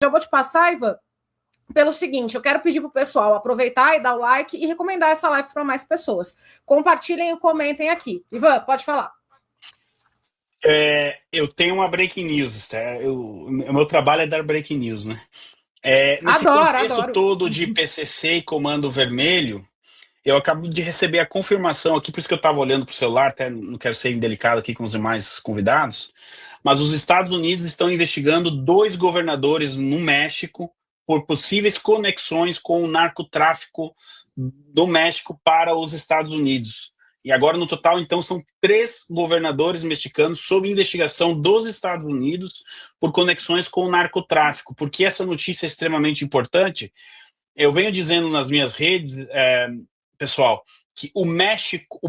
Já vou te passar, Ivan, pelo seguinte, eu quero pedir para o pessoal aproveitar e dar o like e recomendar essa live para mais pessoas. Compartilhem e comentem aqui. Ivan, pode falar. Eu tenho uma breaking news, tá? O meu trabalho é dar breaking news, né? Nesse Adoro, contexto adoro. todo de PCC e Comando Vermelho, eu acabo de receber a confirmação aqui, por isso que eu estava olhando para o celular, até não quero ser indelicado aqui com os demais convidados, mas os Estados Unidos estão investigando 2 governadores no México por possíveis conexões com o narcotráfico do México para os Estados Unidos. E agora, no total, então, são 3 governadores mexicanos sob investigação dos Estados Unidos por conexões com o narcotráfico. Por que essa notícia é extremamente importante? Eu venho dizendo nas minhas redes, pessoal, que o México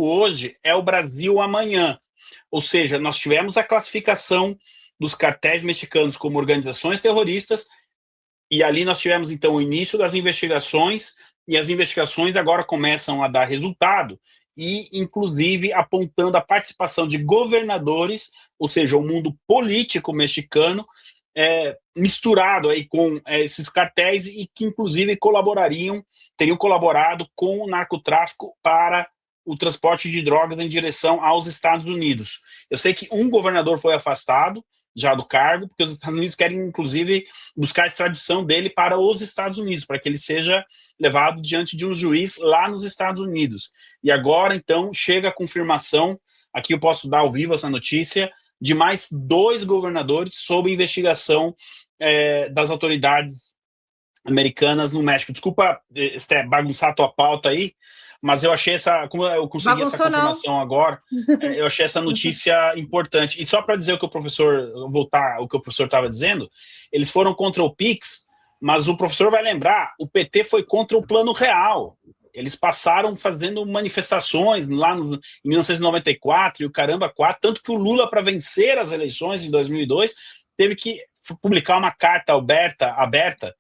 hoje é o Brasil amanhã. Ou seja, nós tivemos a classificação dos cartéis mexicanos como organizações terroristas, e ali nós tivemos, então, o início das investigações, e as investigações agora começam a dar resultado, e, inclusive, apontando a participação de governadores, ou seja, o mundo político mexicano, misturado aí com esses cartéis e que, inclusive, teriam colaborado com o narcotráfico para o transporte de drogas em direção aos Estados Unidos. Eu sei que um governador foi afastado já do cargo, porque os Estados Unidos querem, inclusive, buscar a extradição dele para os Estados Unidos, para que ele seja levado diante de um juiz lá nos Estados Unidos. E agora, então, chega a confirmação, aqui eu posso dar ao vivo essa notícia, de mais 2 governadores sob investigação das autoridades americanas no México. Desculpa, bagunçar a tua pauta aí, mas eu achei como eu consegui essa confirmação agora, eu achei essa notícia importante. E só para dizer o que o professor estava dizendo, eles foram contra o PIX, mas o professor vai lembrar, o PT foi contra o Plano Real. Eles passaram fazendo manifestações lá em 1994 e o caramba 4, tanto que o Lula, para vencer as eleições em 2002, teve que publicar uma carta aberta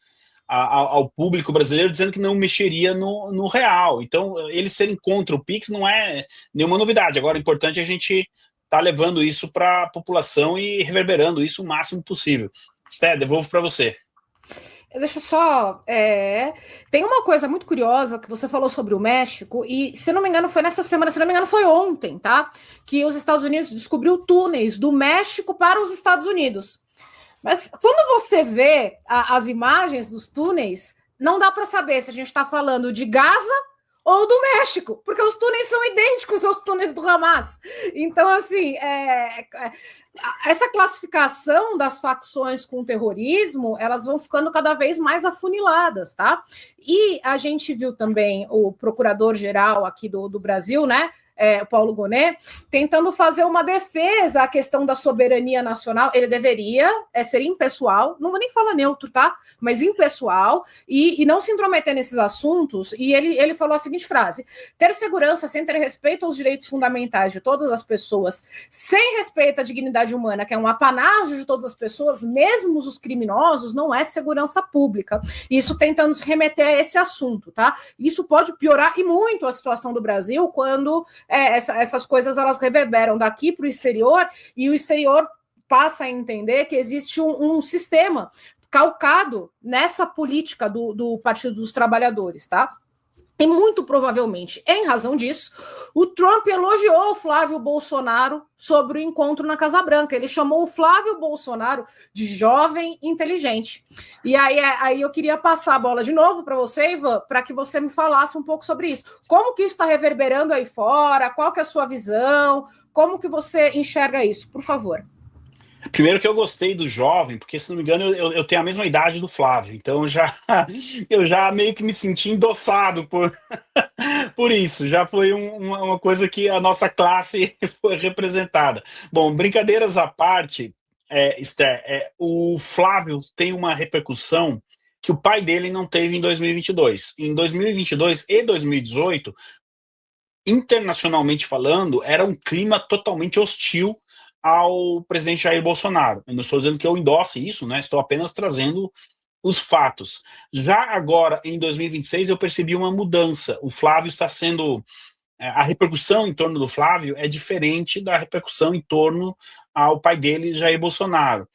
ao público brasileiro dizendo que não mexeria no real. Então, eles serem contra o PIX não é nenhuma novidade. Agora, o importante é a gente estar levando isso para a população e reverberando isso o máximo possível. Sté, devolvo para você. Deixa eu só. Tem uma coisa muito curiosa que você falou sobre o México, e se não me engano, foi nessa semana, se não me engano, foi ontem, tá? Que os Estados Unidos descobriu túneis do México para os Estados Unidos. Mas quando você vê as imagens dos túneis, não dá para saber se a gente está falando de Gaza ou do México, porque os túneis são idênticos aos túneis do Hamas. Então, assim, essa classificação das facções com terrorismo, elas vão ficando cada vez mais afuniladas, tá? E a gente viu também o procurador-geral aqui do Brasil, né? O Paulo Gonet, tentando fazer uma defesa à questão da soberania nacional. Ele deveria ser impessoal, não vou nem falar neutro, tá? Mas impessoal, e não se intrometer nesses assuntos. E ele falou a seguinte frase: ter segurança sem ter respeito aos direitos fundamentais de todas as pessoas, sem respeito à dignidade humana, que é um apanágio de todas as pessoas, mesmo os criminosos, não é segurança pública. Isso tentando se remeter a esse assunto, tá? Isso pode piorar e muito a situação do Brasil quando essas coisas elas reverberam daqui para o exterior, e o exterior passa a entender que existe um sistema calcado nessa política do Partido dos Trabalhadores, tá? E muito provavelmente, em razão disso, o Trump elogiou o Flávio Bolsonaro sobre o encontro na Casa Branca. Ele chamou o Flávio Bolsonaro de jovem inteligente. E aí eu queria passar a bola de novo para você, Ivan, para que você me falasse um pouco sobre isso. Como que isso está reverberando aí fora? Qual que é a sua visão? Como que você enxerga isso? Por favor. Primeiro que eu gostei do jovem, porque, se não me engano, eu tenho a mesma idade do Flávio, então eu já meio que me senti endossado por isso, já foi uma coisa que a nossa classe foi representada. Bom, brincadeiras à parte, Esther, o Flávio tem uma repercussão que o pai dele não teve em 2022. Em 2022 e 2018, internacionalmente falando, era um clima totalmente hostil ao presidente Jair Bolsonaro. Eu não estou dizendo que eu endosse isso, né? Estou apenas trazendo os fatos. Já agora, em 2026, eu percebi uma mudança. O Flávio está sendo... A repercussão em torno do Flávio é diferente da repercussão em torno ao pai dele, Jair Bolsonaro.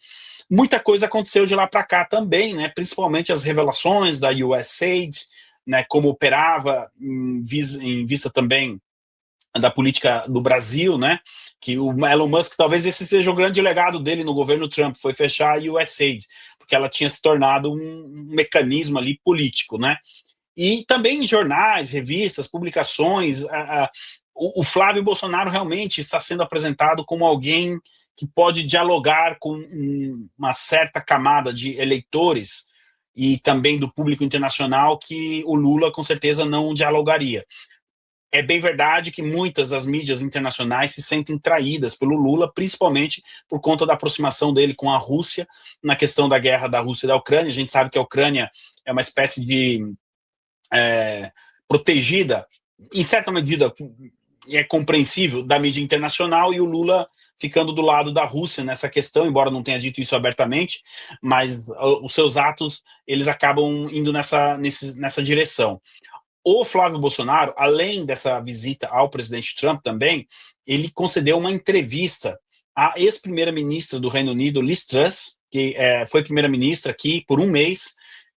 muita coisa aconteceu de lá para cá também, né? Principalmente as revelações da USAID, né? Como operava em vista também da política do Brasil, né? Que o Elon Musk, talvez esse seja o grande legado dele no governo Trump, foi fechar a USAID, porque ela tinha se tornado um mecanismo ali político, né? E também em jornais, revistas, publicações, o Flávio Bolsonaro realmente está sendo apresentado como alguém que pode dialogar com uma certa camada de eleitores e também do público internacional que o Lula com certeza não dialogaria. É bem verdade que muitas das mídias internacionais se sentem traídas pelo Lula, principalmente por conta da aproximação dele com a Rússia, na questão da guerra da Rússia e da Ucrânia. A gente sabe que a Ucrânia é uma espécie de protegida, em certa medida é compreensível, da mídia internacional, e o Lula ficando do lado da Rússia nessa questão, embora não tenha dito isso abertamente, mas os seus atos, eles acabam indo nessa direção. O Flávio Bolsonaro, além dessa visita ao presidente Trump também, ele concedeu uma entrevista à ex-primeira-ministra do Reino Unido, Liz Truss, que foi primeira-ministra aqui por um mês,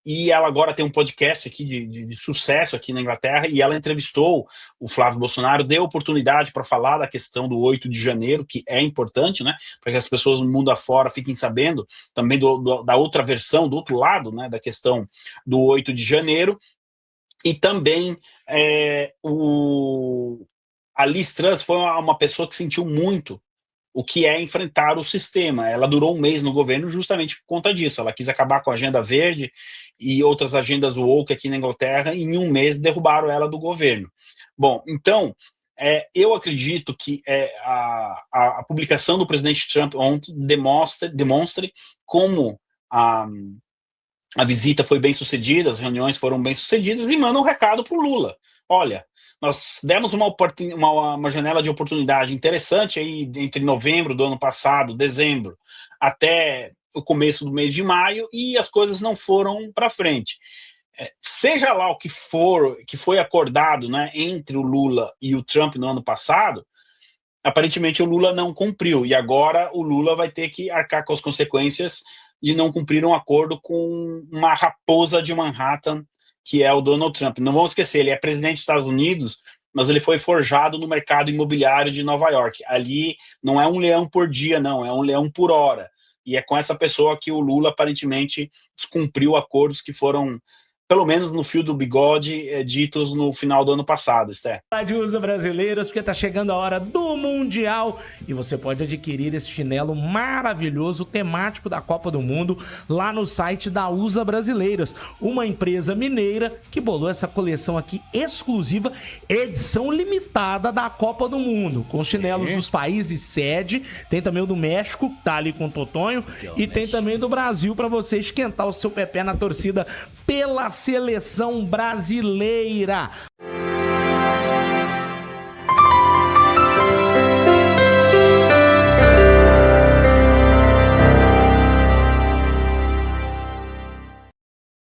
e ela agora tem um podcast aqui de sucesso aqui na Inglaterra, e ela entrevistou o Flávio Bolsonaro, deu oportunidade para falar da questão do 8 de janeiro, que é importante, né, para que as pessoas no mundo afora fiquem sabendo também da outra versão, do outro lado, né, da questão do 8 de janeiro. E também a Liz Truss foi uma pessoa que sentiu muito o que é enfrentar o sistema. Ela durou um mês no governo justamente por conta disso. Ela quis acabar com a agenda verde e outras agendas woke aqui na Inglaterra, e em um mês derrubaram ela do governo. Bom, então, eu acredito que a publicação do presidente Trump ontem demonstre como a visita foi bem sucedida, as reuniões foram bem sucedidas, e manda um recado para o Lula. Olha, nós demos uma janela de oportunidade interessante aí entre novembro do ano passado, dezembro, até o começo do mês de maio, e as coisas não foram para frente. Seja lá o que for, que foi acordado, né, entre o Lula e o Trump no ano passado, aparentemente o Lula não cumpriu, e agora o Lula vai ter que arcar com as consequências de não cumprir um acordo com uma raposa de Manhattan, que é o Donald Trump. Não vamos esquecer, ele é presidente dos Estados Unidos, mas ele foi forjado no mercado imobiliário de Nova York. Ali não é um leão por dia, não, é um leão por hora. E é com essa pessoa que o Lula aparentemente descumpriu acordos que foram, pelo menos no fio do bigode, ditos no final do ano passado, Esté. De USA Brasileiros, porque tá chegando a hora do Mundial e você pode adquirir esse chinelo maravilhoso, temático da Copa do Mundo, lá no site da USA Brasileiros, uma empresa mineira que bolou essa coleção aqui exclusiva, edição limitada da Copa do Mundo, com chinelos dos países sede, tem também o do México, tá ali com o Totonho, e tem também do Brasil para você esquentar o seu pé na torcida pela seleção brasileira.